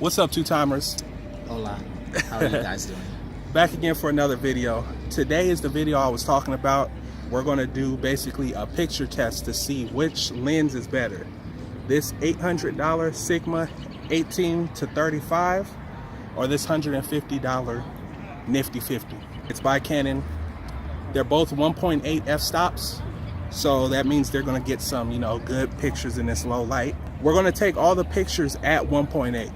What's up, two-timers? Hola, how are you guys doing? Back again for another video. Today is the video I was talking about. We're going to do basically a picture test to see which lens is better. This $800 Sigma 18 to 35 or this $150 Nifty 50. It's by Canon. They're both 1.8 f-stops, so that means they're going to get some, good pictures in this low light. We're going to take all the pictures at 1.8,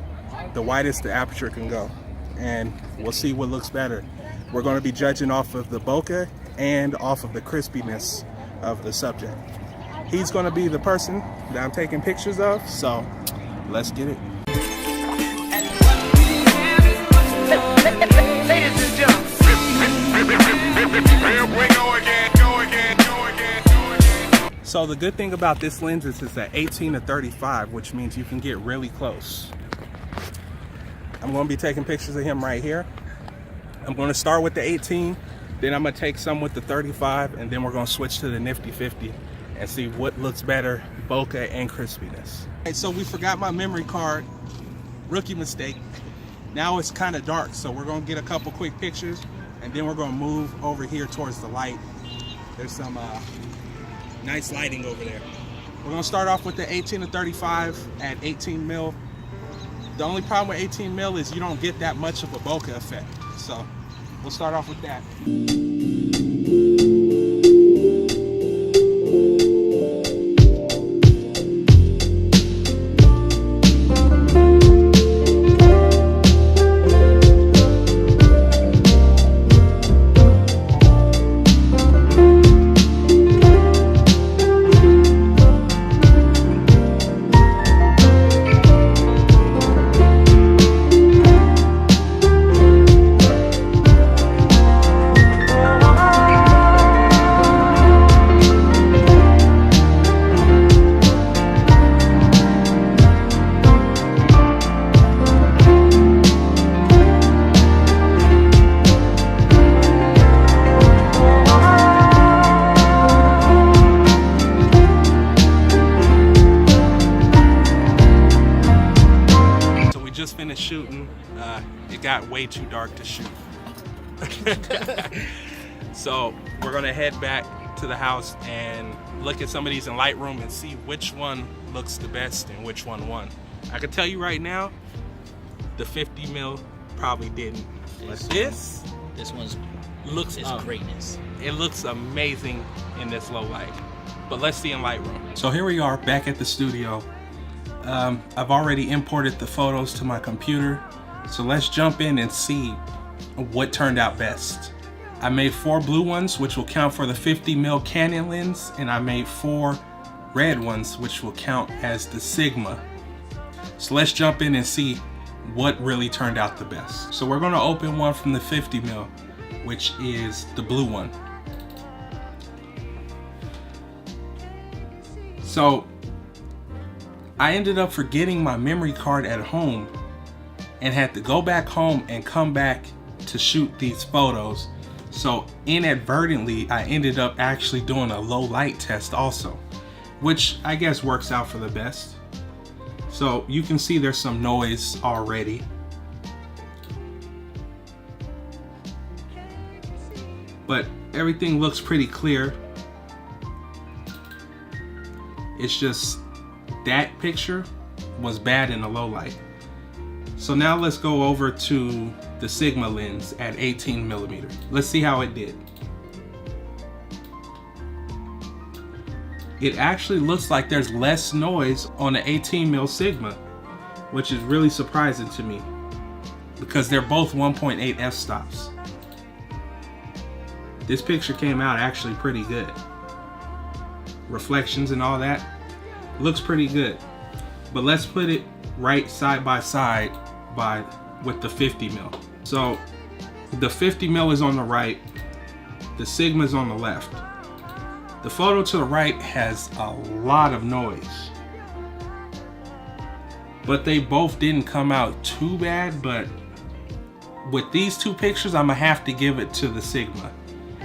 the widest the aperture can go, and we'll see what looks better. We're going to be judging off of the bokeh and off of the crispiness of the subject. He's going to be the person that I'm taking pictures of, so let's get it. Ladies and gentlemen, here we go again. So the good thing about this lens is it's at 18 to 35, which means you can get really close. I'm going to be taking pictures of him right here. I'm going to start with the 18, then I'm going to take some with the 35, and then we're going to switch to the Nifty 50 and see what looks better, bokeh and crispiness. Okay, so we forgot my memory card. Rookie mistake. Now it's kind of dark, so we're going to get a couple quick pictures, and then we're going to move over here towards the light. There's some nice lighting over there. We're going to start off with the 18 to 35 at 18 mil. The only problem with 18 mil is you don't get that much of a bokeh effect. So we'll start off with that. Just finished shooting. It got way too dark to shoot. So we're gonna head back to the house and look at some of these in Lightroom and see which one looks the best and which one won. I can tell you right now, the 50 mil probably didn't. But this one looks greatness. It looks amazing in this low light. But let's see in Lightroom. So here we are back at the studio. I've already imported the photos to my computer, so let's jump in and see what turned out best. I made 4 blue ones, which will count for the 50 mil Canon lens, and I made 4 red ones, which will count as the Sigma. So let's jump in and see what really turned out the best. So we're gonna open one from the 50 mil, which is the blue one. So I ended up forgetting my memory card at home and had to go back home and come back to shoot these photos. So inadvertently, I ended up actually doing a low light test also, which I guess works out for the best. So you can see there's some noise already. But everything looks pretty clear. It's just that picture was bad in the low light. So now let's go over to the Sigma lens at 18 millimeter. Let's see how it did. It actually looks like there's less noise on the 18 mil Sigma, which is really surprising to me because they're both 1.8 f-stops. This picture came out actually pretty good. Reflections and all that looks pretty good. But let's put it right side by side with the 50 mil. So the 50 mil is on the right, the Sigma is on the left. The photo to the right has a lot of noise, but they both didn't come out too bad. But with these two pictures, I'm gonna have to give it to the Sigma.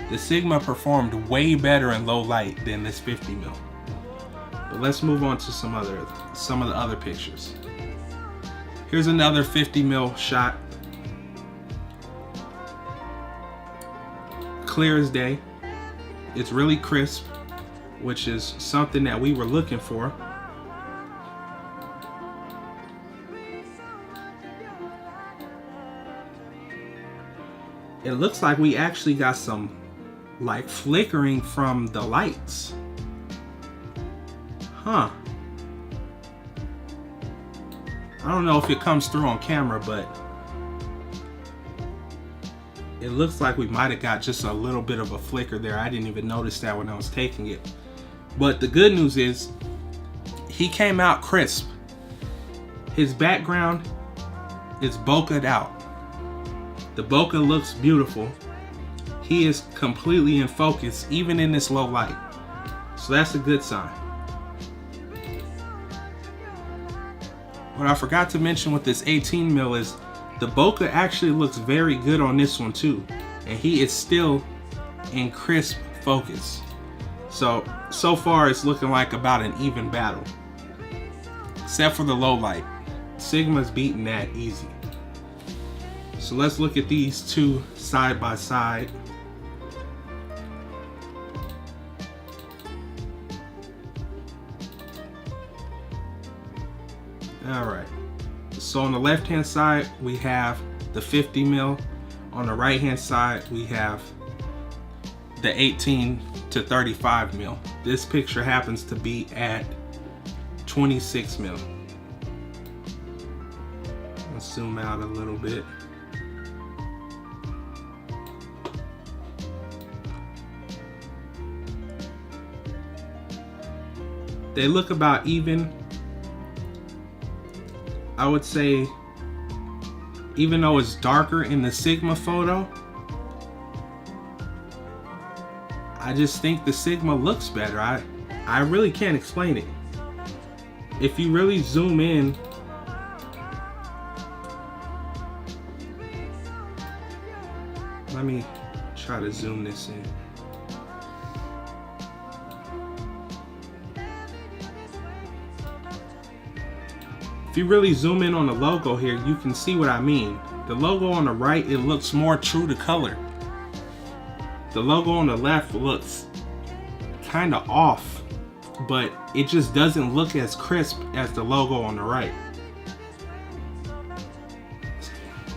The Sigma performed way better in low light than this 50 mil. But let's move on to some of the other pictures. Here's another 50mm shot. Clear as day. It's really crisp, which is something that we were looking for. It looks like we actually got some like flickering from the lights. Huh. I don't know if it comes through on camera, but it looks like we might have got just a little bit of a flicker there. I didn't even notice that when I was taking it. But the good news is he came out crisp. His background is bokeh'd out. The bokeh looks beautiful. He is completely in focus, even in this low light. So that's a good sign. What I forgot to mention with this 18mm is the bokeh actually looks very good on this one too. And he is still in crisp focus. So far it's looking like about an even battle. Except for the low light. Sigma's beating that easy. So let's look at these two side by side. All right. So on the left hand side, we have the 50mm. On the right hand side, we have the 18 to 35mm. This picture happens to be at 26mm. Let's zoom out a little bit. They look about even. I would say, even though it's darker in the Sigma photo, I just think the Sigma looks better. I really can't explain it. If you really zoom in, let me try to zoom this in. If you really zoom in on the logo here, you can see what I mean. The logo on the right, it looks more true to color. The logo on the left looks kind of off, but it just doesn't look as crisp as the logo on the right.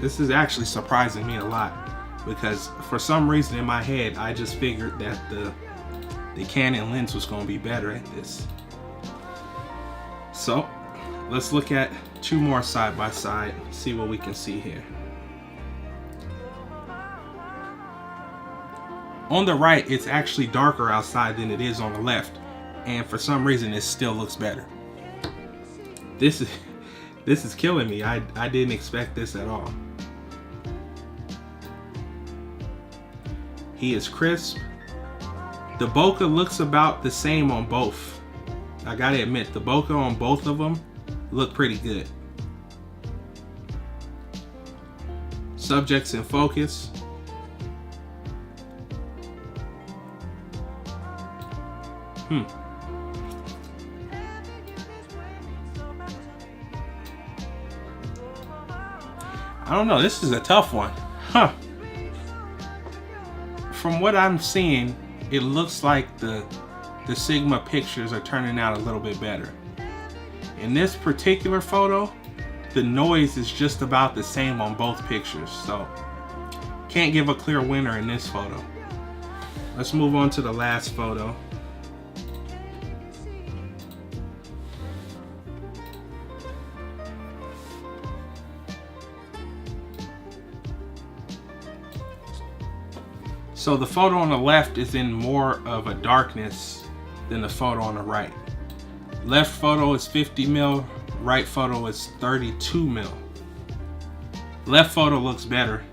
This is actually surprising me a lot, because for some reason in my head, I just figured that the Canon lens was going to be better at this. So let's look at two more side by side, see what we can see here. On the right, it's actually darker outside than it is on the left, and for some reason it still looks better. This is killing me. I didn't expect this at all. He is crisp. The bokeh looks about the same on both. I gotta admit, the bokeh on both of them look pretty good. Subjects in focus. I don't know, this is a tough one. From what I'm seeing, it looks like the Sigma pictures are turning out a little bit better. In this particular photo, the noise is just about the same on both pictures, so can't give a clear winner in this photo. Let's move on to the last photo. So the photo on the left is in more of a darkness than the photo on the right. Left photo is 50mm, right photo is 32mm. Left photo looks better,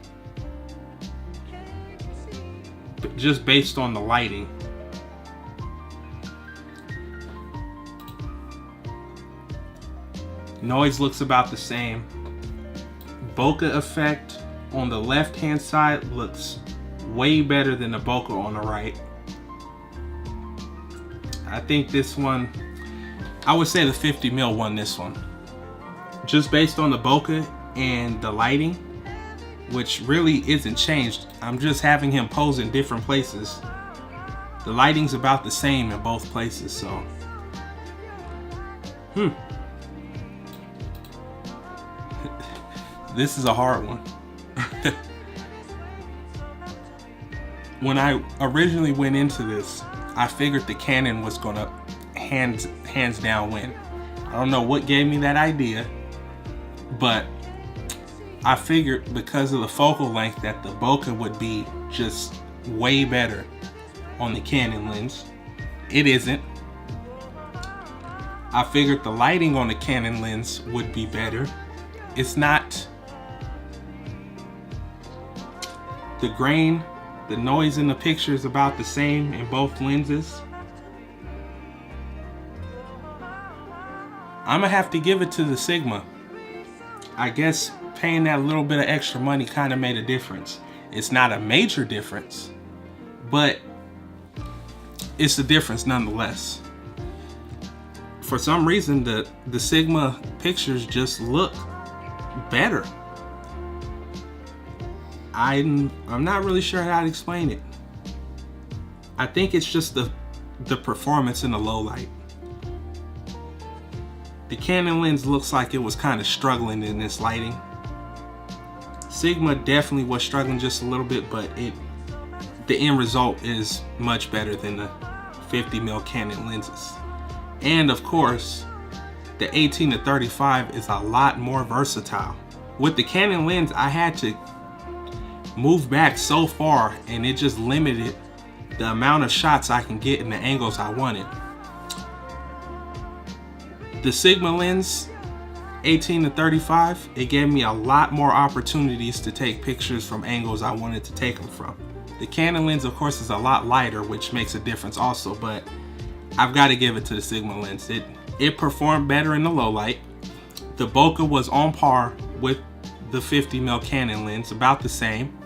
just based on the lighting. Noise looks about the same. Bokeh effect on the left hand side looks way better than the bokeh on the right. I think this one, I would say the 50mm won this one. just based on the bokeh and the lighting, which really isn't changed. I'm just having him pose in different places. The lighting's about the same in both places, so. This is a hard one. When I originally went into this, I figured the Canon was gonna hands down win. I don't know what gave me that idea, but I figured because of the focal length that the bokeh would be just way better on the Canon lens. It isn't. I figured the lighting on the Canon lens would be better. It's not. The grain, the noise in the picture is about the same in both lenses. I'm gonna have to give it to the Sigma. I guess paying that little bit of extra money kind of made a difference. It's not a major difference, but it's a difference nonetheless. For some reason, the Sigma pictures just look better. I'm not really sure how to explain it. I think it's just the performance in the low light. The Canon lens looks like it was kind of struggling in this lighting. Sigma definitely was struggling just a little bit, but the end result is much better than the 50mm Canon lenses. And of course, the 18 to 35 is a lot more versatile. With the Canon lens, I had to move back so far, and it just limited the amount of shots I can get in the angles I wanted. The Sigma lens, 18 to 35, it gave me a lot more opportunities to take pictures from angles I wanted to take them from. The Canon lens, of course, is a lot lighter, which makes a difference also, but I've got to give it to the Sigma lens. It performed better in the low light. The bokeh was on par with the 50mm Canon lens, about the same,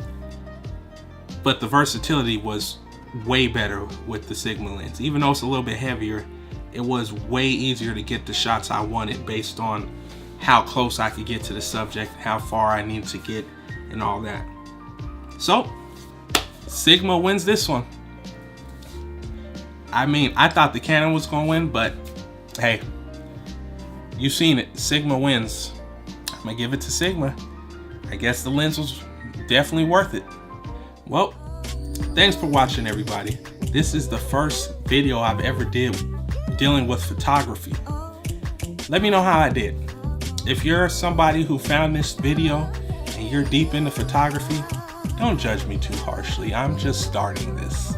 but the versatility was way better with the Sigma lens. Even though it's a little bit heavier, it was way easier to get the shots I wanted based on how close I could get to the subject, how far I needed to get, and all that. So, Sigma wins this one. I mean, I thought the Canon was gonna win, but hey, you've seen it. Sigma wins. I'm gonna give it to Sigma. I guess the lens was definitely worth it. Well, thanks for watching, everybody. This is the first video I've ever did dealing with photography. Let me know how I did. If you're somebody who found this video and you're deep into photography, don't judge me too harshly. I'm just starting this,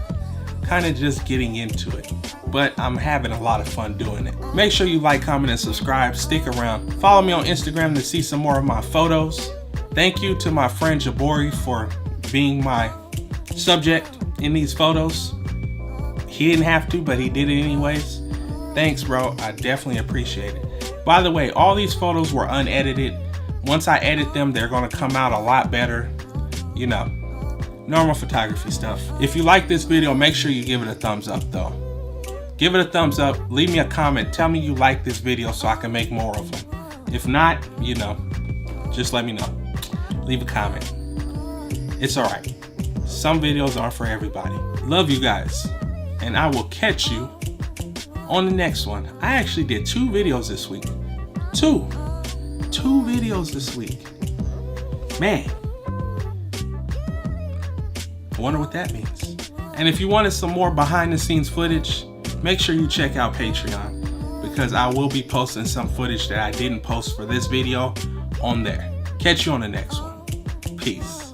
kind of just getting into it, but I'm having a lot of fun doing it. Make sure you like, comment, and subscribe. Stick around. Follow me on Instagram to see some more of my photos. Thank you to my friend Jabori for being my subject in these photos. He didn't have to, but he did it anyways. Thanks, bro. I definitely appreciate it. By the way, all these photos were unedited. Once I edit them, they're gonna come out a lot better. You know, normal photography stuff. If you like this video, make sure you give it a thumbs up though. Give it a thumbs up, leave me a comment, tell me you like this video so I can make more of them. If not, you know, just let me know. Leave a comment. It's all right. Some videos aren't for everybody. Love you guys, and I will catch you on the next one. I actually did 2 videos this week. Two videos this week. Man, I wonder what that means. And if you wanted some more behind the scenes footage, make sure you check out Patreon, because I will be posting some footage that I didn't post for this video on there. Catch you on the next one. Peace.